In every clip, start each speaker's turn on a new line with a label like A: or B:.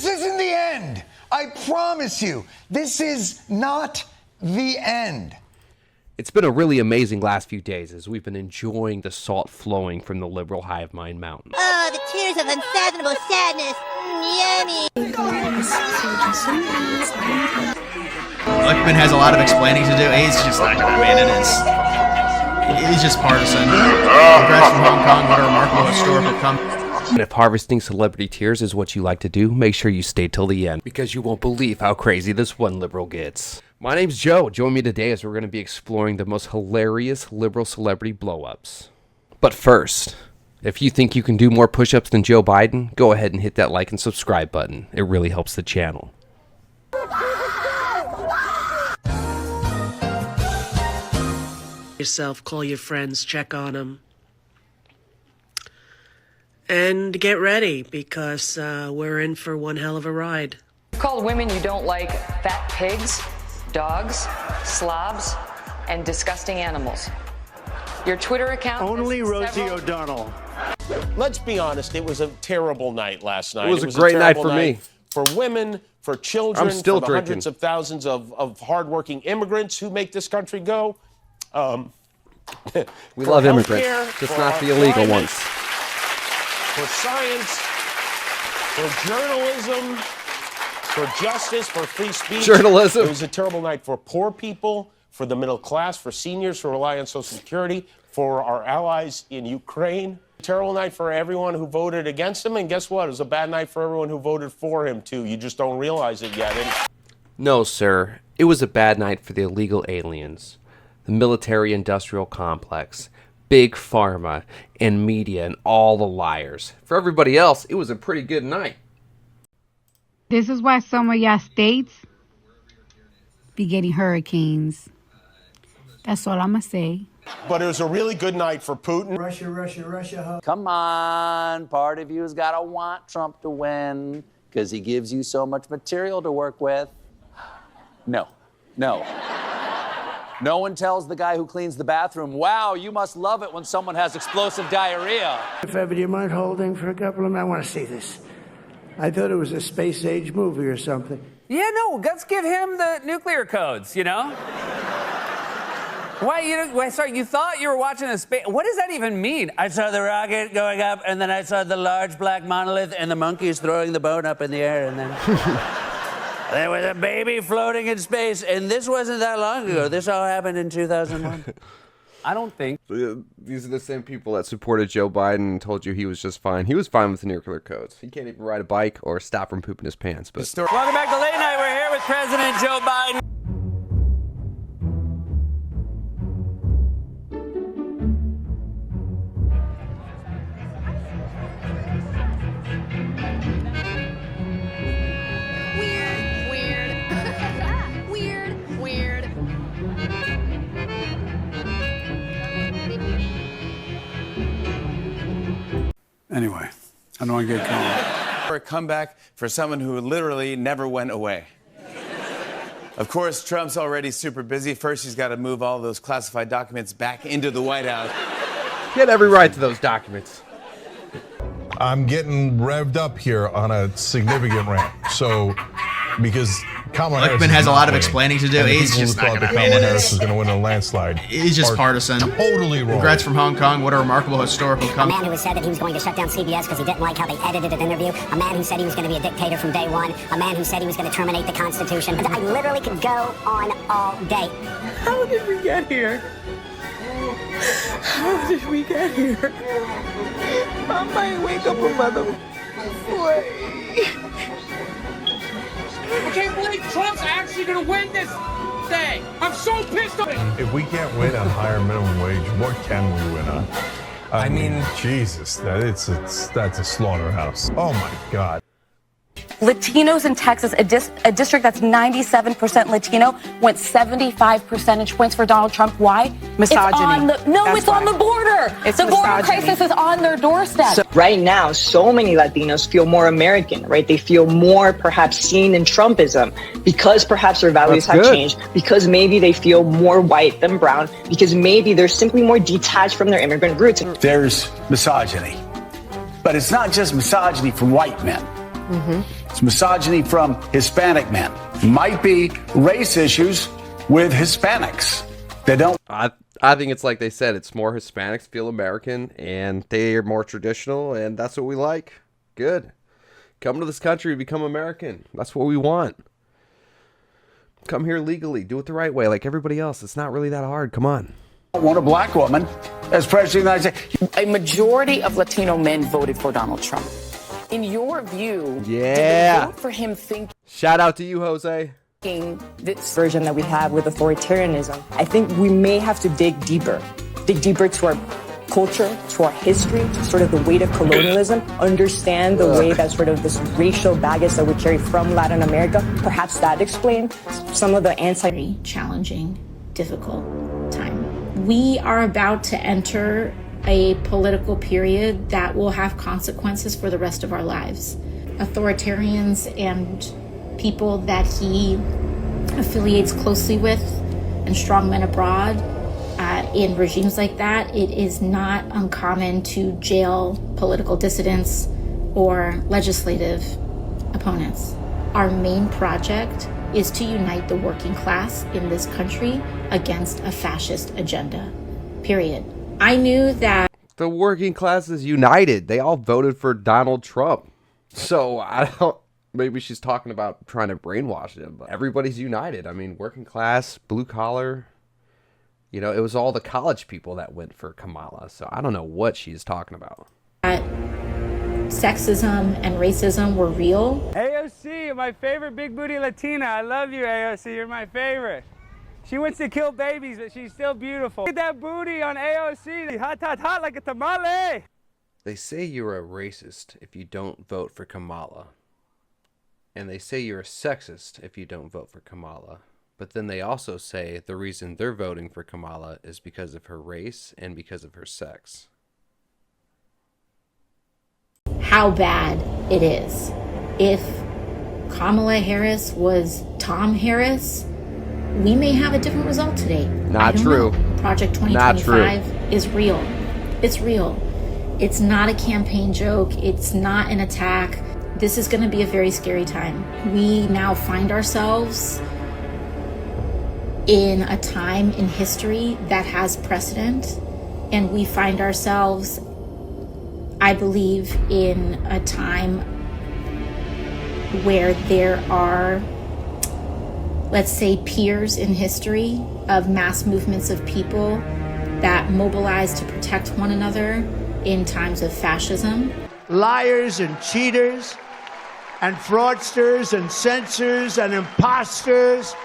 A: This isn't the end. I promise you, this is not the end.
B: It's been a really amazing last few days as we've been enjoying the salt flowing from the liberal hive mind mountain.
C: Oh, the tears of unfathomable sadness. Yummy.
D: Luckman has a lot of explaining to do. He's just not gonna abandon it. He's just partisan. Congrats from Hong Kong. What a remarkable historical comeback.
B: And if harvesting celebrity tears is what you like to do, make sure you stay till the end, because you won't believe how crazy this one liberal gets. My name's Joe. Join me today as we're going to be exploring the most hilarious liberal celebrity blow-ups. But first, if you think you can do more push-ups than Joe Biden, go ahead and hit that like and subscribe button. It really helps the channel.
E: Yourself, call your friends, check on them. And get ready, because we're in for one hell of a ride.
F: Called women you don't like fat pigs, dogs, slobs, and disgusting animals. Your Twitter account...
G: Only Rosie O'Donnell.
H: Let's be honest, it was a terrible night last night.
B: It was a great night for me.
H: For women, for children,
B: I'm still
H: for the
B: drinking.
H: hundreds of thousands of hardworking immigrants who make this country go.
B: We love immigrants, just not the illegal ones.
H: For science, for journalism, for justice, for free speech.
B: Journalism.
H: It was a terrible night for poor people, for the middle class, for seniors who rely on Social Security, for our allies in Ukraine. Terrible night for everyone who voted against him, and guess what? It was a bad night for everyone who voted for him, too. You just don't realize it yet.
B: No, sir. It was a bad night for the illegal aliens, the military-industrial complex, Big Pharma, and media, and all the liars. For everybody else, it was a pretty good night.
I: This is why some of y'all states be getting hurricanes. That's all I'm going to say.
H: But it was a really good night for Putin.
G: Russia.
J: Come on, part of you's got to want Trump to win because he gives you so much material to work with. No. No one tells the guy who cleans the bathroom, wow, you must love it when someone has explosive diarrhea.
G: If ever, do you mind holding for a couple of minutes? I want to see this. I thought it was a space-age movie or something.
K: Yeah, no, let's give him the nuclear codes, you know? Sorry, you thought you were watching a space... What does that even mean? I saw the rocket going up, and then I saw the large black monolith and the monkeys throwing the bone up in the air, and then... There was a baby floating in space, and this wasn't that long ago. This all happened in 2001. I don't think...
B: These are the same people that supported Joe Biden and told you he was just fine. He was fine with the nuclear codes. He can't even ride a bike or stop from pooping his pants. But
K: Welcome back to Late Night. We're here with President Joe Biden.
G: Anyway, I don't want to get going.
L: For a comeback for someone who literally never went away. Of course, Trump's already super busy. First, he's got to move all those classified documents back into the White House.
B: he had every right to those documents.
M: I'm getting revved up here on a significant rant. So, because Kamala Harris
D: has a lot of explaining to do. He's just not going to abandon it.
M: Harris is going to win a landslide.
D: He's just partisan.
M: Totally wrong.
D: Congrats from Hong Kong. What a remarkable historical comeback.
C: A man who said that he was going to shut down CBS because he didn't like how they edited an interview. A man who said he was going to be a dictator from day one. A man who said he was going to terminate the Constitution. I literally could go on all day.
E: How did we get here? How did we get here? I might wake up another way.
N: I can't believe Trump's actually going to win this thing. I'm so pissed off.
M: If we can't win on higher minimum wage, what can we win on? I mean, Jesus, that's a slaughterhouse. Oh my God.
F: Latinos in Texas, a district that's 97% Latino, went 75 percentage points for Donald Trump. Why?
I: Misogyny.
F: It's on the border. The border crisis is on their doorstep.
O: So right now, so many Latinos feel more American, right? They feel more perhaps seen in Trumpism because perhaps their values have changed, because maybe they feel more white than brown, because maybe they're simply more detached from their immigrant roots.
G: There's misogyny, but it's not just misogyny from white men.
P: It's misogyny from Hispanic men. Might be race issues with Hispanics. They don't.
B: I think it's like they said, it's more Hispanics feel American, and they're more traditional, and that's what we like. Good. Come to this country, become American. That's what we want. Come here legally. Do it the right way, like everybody else. It's not really that hard. Come on.
P: Want a black woman as president of the United States.
F: A majority of Latino men voted for Donald Trump. In your view,
B: yeah,
F: did they vote for him thinking...
B: Shout out to you, Jose.
F: This
Q: version that we have with authoritarianism, I think we may have to dig deeper to our culture, to our history, to sort of the weight of colonialism, understand the way that sort of this racial baggage that we carry from Latin America, perhaps that explains some of the
R: challenging, difficult time. We are about to enter a political period that will have consequences for the rest of our lives. Authoritarians and people that he affiliates closely with and strongmen abroad in regimes like that, it is not uncommon to jail political dissidents or legislative opponents. Our main project is to unite the working class in this country against a fascist agenda, period. I knew that
B: the working class is united. They all voted for Donald Trump. So I don't, maybe she's talking about trying to brainwash them, but everybody's united. I mean, working class, blue collar, you know, it was all the college people that went for Kamala. So I don't know what she's talking about.
R: Sexism and racism were real.
S: AOC, my favorite big booty Latina. I love you, AOC. You're my favorite. She wants to kill babies, but she's still beautiful. Look at that booty on AOC. Hot, hot, hot like a tamale.
B: They say you're a racist if you don't vote for Kamala. And they say you're a sexist if you don't vote for Kamala. But then they also say the reason they're voting for Kamala is because of her race and because of her sex.
R: How bad it is. If Kamala Harris was Tom Harris, we may have a different result today.
B: Not true.
R: Project 2025 is real. It's real. It's not a campaign joke. It's not an attack. This is going to be a very scary time. We now find ourselves in a time in history that has precedent, and we find ourselves, I believe, in a time where there are, let's say, peers in history of mass movements of people that mobilize to protect one another in times of fascism.
G: Liars and cheaters and fraudsters and censors and imposters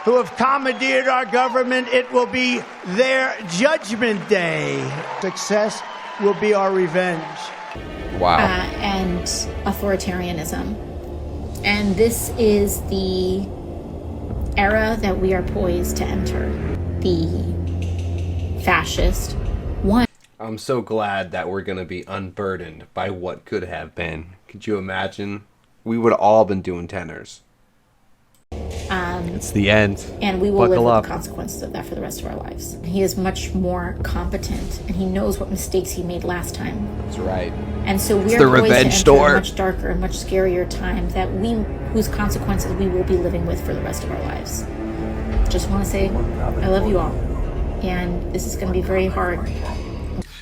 G: who have commandeered our government, it will be their judgment day. Success will be our revenge.
B: Wow.
R: And authoritarianism. And this is the era that we are poised to enter. The fascist one.
B: I'm so glad that we're going to be unburdened by what could have been. Could you imagine? We would have all been doing tenors. It's the end.
R: And we will
B: Buckle
R: live
B: up.
R: with the consequences of that for the rest of our lives. He is much more competent, and he knows what mistakes he made last time.
B: That's right.
R: And so we
B: It's
R: are
B: the
R: poised
B: revenge
R: to enter
B: store.
R: a much darker and much scarier time that whose consequences we will be living with for the rest of our lives. Just want to say, I love you all. And this is going to be very hard.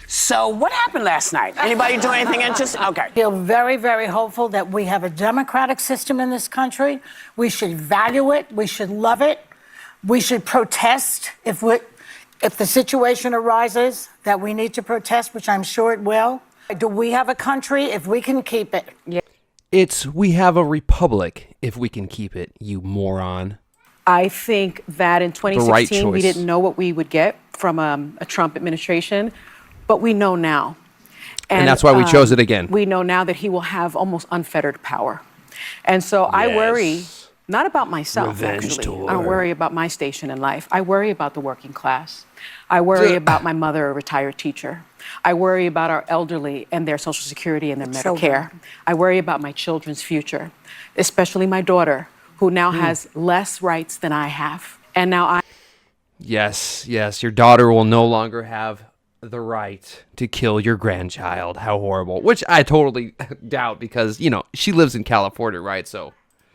T: So what happened last night? Anybody do anything interesting? Okay.
U: I feel very, very hopeful that we have a democratic system in this country. We should value it. We should love it. We should protest if the situation arises that we need to protest, which I'm sure it will. Do we have a country if we can keep it? Yeah.
B: It's we have a republic if we can keep it, you moron.
V: I think that in 2016
B: right
V: we
B: choice.
V: didn't know what we would get from a Trump administration. But we know now.
B: And that's why we chose it again.
V: We know now that he will have almost unfettered power. And so I worry, not about myself,
B: Revenge
V: actually.
B: tour.
V: I don't worry about my station in life. I worry about the working class. I worry about my mother, a retired teacher. I worry about our elderly and their Social Security and their Medicare. I worry about my children's future, especially my daughter, who now has less rights than I have. And now
B: Yes, your daughter will no longer have the right to kill your grandchild. How horrible. Which I totally doubt because, you know, she lives in California, right? So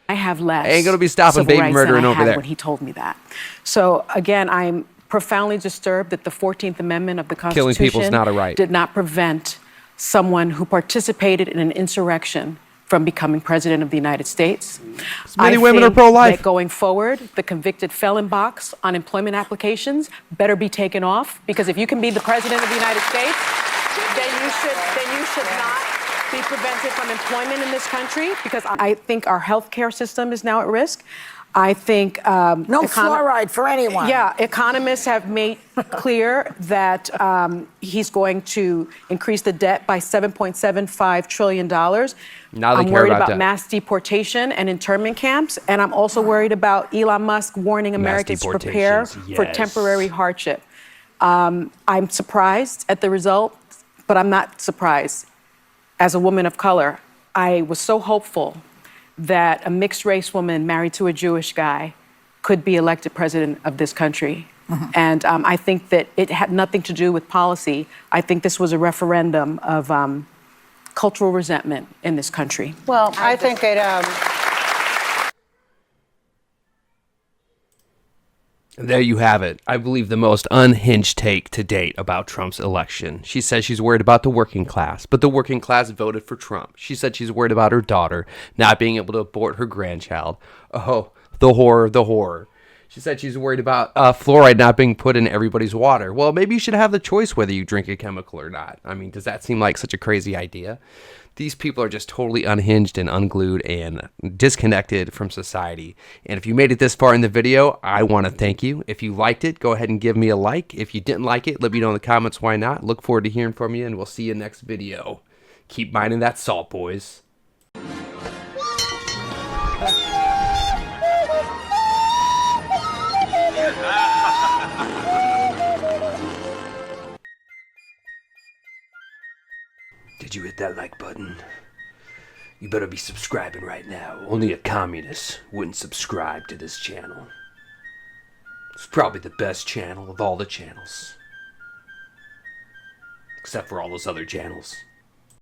V: I have less.
B: I ain't going to be stopping
V: civil
B: baby
V: rights
B: murdering
V: than I
B: over
V: had
B: there.
V: when he told me that. So again, I'm profoundly disturbed that the 14th Amendment of the
B: Killing
V: Constitution
B: people is not a right.
V: did not prevent someone who participated in an insurrection from becoming president of the United States.
B: Many women are pro-life.
V: That going forward, the convicted felon box on employment applications better be taken off, because if you can be the president of the United States, then you should not be prevented from employment in this country, because I think our healthcare system is now at risk. I think
U: no fluoride for anyone.
V: Yeah, economists have made clear that he's going to increase the debt by $7.75 trillion.
B: Now they
V: I'm
B: care
V: worried
B: about
V: about
B: that.
V: mass deportation and internment camps, and I'm also worried about Elon Musk warning Americans to prepare for
B: yes.
V: temporary hardship. I'm surprised at the result, but I'm not surprised. As a woman of color, I was so hopeful that a mixed-race woman married to a Jewish guy could be elected president of this country. And I think that it had nothing to do with policy. I think this was a referendum of cultural resentment in this country.
U: Well, I think it.
B: And there you have it. I believe the most unhinged take to date about Trump's election. She says she's worried about the working class, but the working class voted for Trump. She said she's worried about her daughter not being able to abort her grandchild. Oh, the horror, the horror. She said she's worried about fluoride not being put in everybody's water. Well, maybe you should have the choice whether you drink a chemical or not. I mean, does that seem like such a crazy idea? These people are just totally unhinged and unglued and disconnected from society. And if you made it this far in the video, I want to thank you. If you liked it, go ahead and give me a like. If you didn't like it, let me know in the comments why not. Look forward to hearing from you, and we'll see you next video. Keep minding that salt, boys. Did you hit that like button? You better be subscribing right now. Only a communist wouldn't subscribe to this channel. It's probably the best channel of all the channels. Except for all those other channels.